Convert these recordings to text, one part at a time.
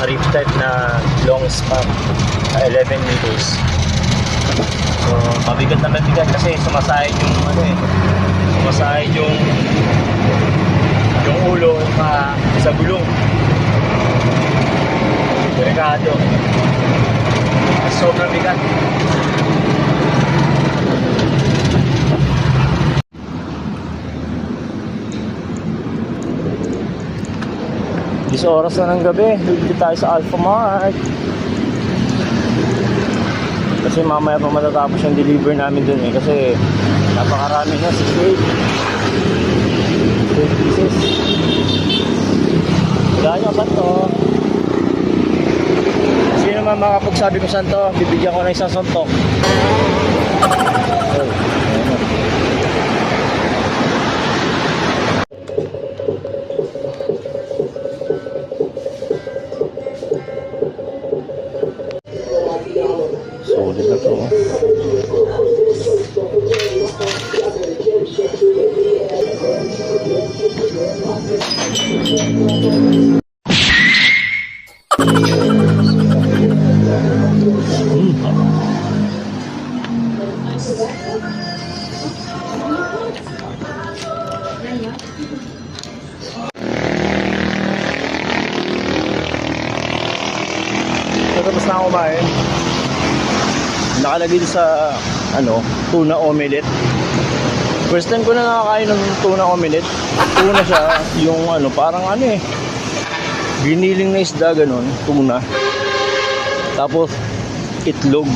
reef type na long span, 11 meters. So, mabigat na mabigat kasi sumasahid yung sumasahid yung ulo sa gulong. Delikado. Sobrang bigat. Dis oras na ng gabi, dito tayo sa Alphamart. Kasi mamaya pa matatapos yung deliver namin dun kasi napakarami na, 68 pieces. Wala nyo, saan to? Sino naman makapagsabi ko saan to? Bibigyan ko na isang suntok. Solid na to. Tapos na ako kumain. Nakalagay sa tuna omelette. First time ko na nakakain ng tuna omelette. Tuna siya, yung parang giniling na isda ganun, tuna. Tapos itlog.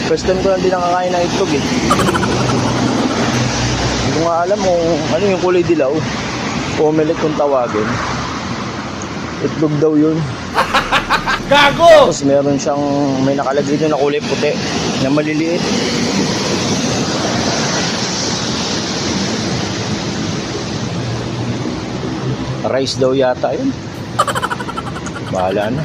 First time ko lang din nakakain ng itlog eh. Hindi ko nga alam ano yung kulay dilaw. Omelette kung tawagin. Itlog daw yun. Gago! Tapos meron siyang, may nakalagay doon na kulay puti na maliliit. Rice daw yata yun. Bahala na.